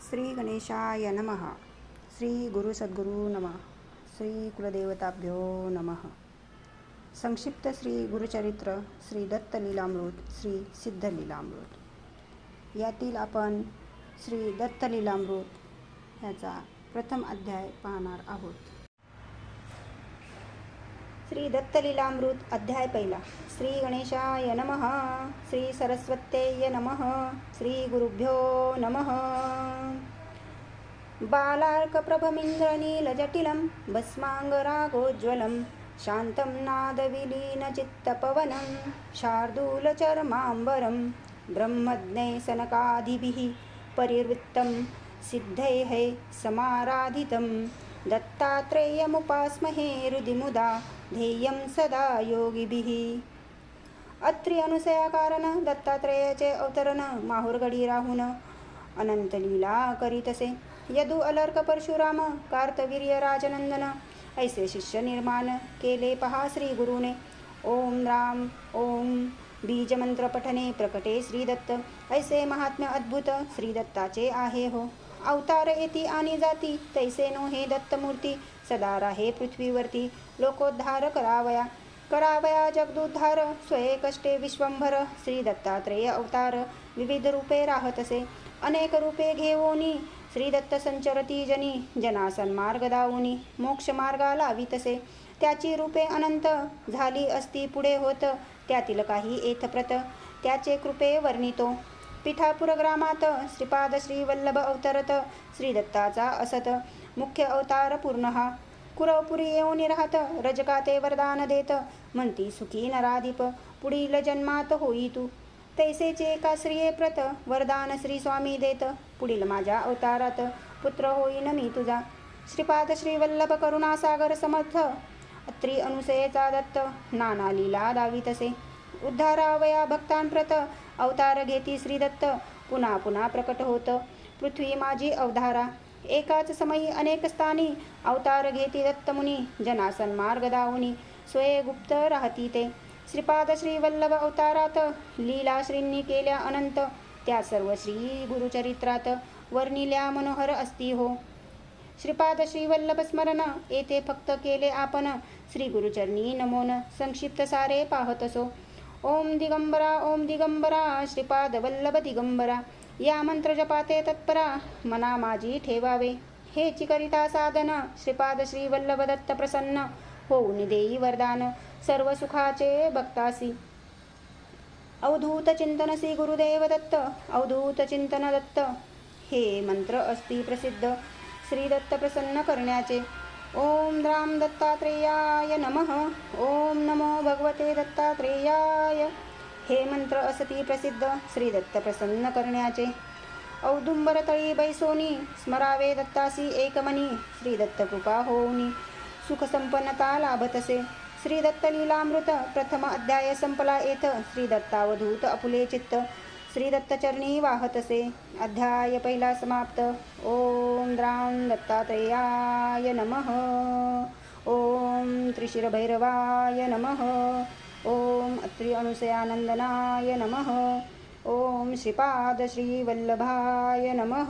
श्री गणेशाय नमः. श्री गुरु सद्गुरु नमः. श्री कुलदेवताभ्यो नमः. संक्षिप्त श्री गुरुचरित्र, श्री दत्त लीलामृत, श्री सिद्ध लीलामृत यातील आपण श्री दत्त लीलामृत याचा प्रथम अध्याय पाहणार आहोत. श्री दत्त लीलामृत अध्याय पहिला. श्री गणेशाय नमः. श्री सरस्वत्यै नमः. श्री गुरुभ्यो नमः. बालार्कप्रभमिन्द्रनीलजटिलं भस्माङ्गरागोज्ज्वलं शान्तं नादविलीनचित्तपवनं शार्दूलचर्माम्बरं ब्रह्मज्ञै सनकादिभिः परिवृत्तं सिद्धैः समाराधितं दत्तात्रेयमुपास्महे हृदि मुदा ध्येयं सदा योगिभिः. अत्रि अनुसया कारण दत्तात्रेयाचे अवतरण माहुरगडी राहून अनंत लीला करीतसे. यदु अलर्क परशुराम कार्तवीर्य राजनंदन ऐसे शिष्य निर्माण केले पहा श्री गुरुने. ओम राम ओम बीज मंत्र पठने प्रकटे श्री दत्त ऐसे महात्म्य अद्भुत श्री दत्ताचे आहे हो. अवतार येती आणि जाती तैसे नो हे दत्तमूर्ती सदा राहे पृथ्वीवरती. लोकोद्धार करावया जगदुद्धार स्वये कष्टे विश्वंभर. श्री दत्तात्रेय अवतार विविध रूपे राहतसे. अनेक रूपे घेवोनी श्री दत्त संचरती जनी जना सन्मार्ग दावोनी मोक्ष मार्गा लावितसे. त्याची रूपे अनंत झाली असती पुढे होत त्यातील काही येथप्रत त्याचे कृपे वर्णितो. पिठापूर ग्रामात श्रीपाद श्री वल्लभ अवतरत श्री दत्ताचा असत मुख्य अवतार पूर्ण हा. कुरवपुरी येऊन राहत रजकाते वरदान देत म्हणती सुखी नराधिप पुढील जन्मात होई तू. तैसेचे एका श्रिये प्रत वरदान श्री स्वामी देत पुढील माझ्या अवतारात पुत्र होईन मी तुझा. श्रीपाद श्री वल्लभ करुणासागर समर्थ अत्री अनुसयेचा दत्त नाना लीला दावितसे. उद्धारावया भक्तांप्रत अवतार घेती श्री दत्त पुन्हा पुन्हा प्रकट होत पृथ्वी माझी अवधारा. एकाच समयी अनेक स्थानी अवतार घेती दत्तमुनी जना सन्मार्ग दावुनी स्वये गुप्त राहती ते. श्रीपाद श्री वल्लभ अवतारात लीला श्रींनी केल्या अनंत त्या सर्व श्री गुरुचरित्रात वर्णिल्या मनोहर असती हो. श्रीपाद श्री वल्लभ स्मरण येथे फक्त केले आपण श्री गुरुचरणी नमोन संक्षिप्त सारे पाहतसो. ओम दिगंबरा श्रीपाद वल्लभ दिगंबरा या मंत्र जपाते तत्परा मना माझी ठेवावे. हे चिकरिता साधन श्रीपाद श्री वल्लभ दत्त प्रसन्न होऊन देई वरदान सर्व सुखाचे भक्तासी. अवधूत चिंतन श्री गुरुदेव दत्त अवधूत चिंतन दत्त हे मंत्र असती प्रसिद्ध श्री दत्त प्रसन्न करण्याचे. ओम राम दत्तात्रेयाय नमः. ओम नमो भगवते दत्तात्रेयाय हे मंत्र असती प्रसिद्ध श्री दत्त प्रसन्न करण्याचे. औदुंबर तळी बैसोनी स्मरावे दत्तासी एकमनी श्री दत्त कृपा होऊनी सुख संपन्नता लाभतसे. श्री दत्त लीलामृत प्रथम अध्याय संपला येथ श्री दत्तावधूत अपुले चित्त श्री दत्त चरणी वाहतसे. अध्याय पहिला समाप्त. ओम राम दत्तात्रेयाय नमः. ओम त्रिशिरभैरवाय नमः. ओम अत्रि अनुसयानंदनाय नमः. ओम श्रीपाद श्री वल्लभाय नमः.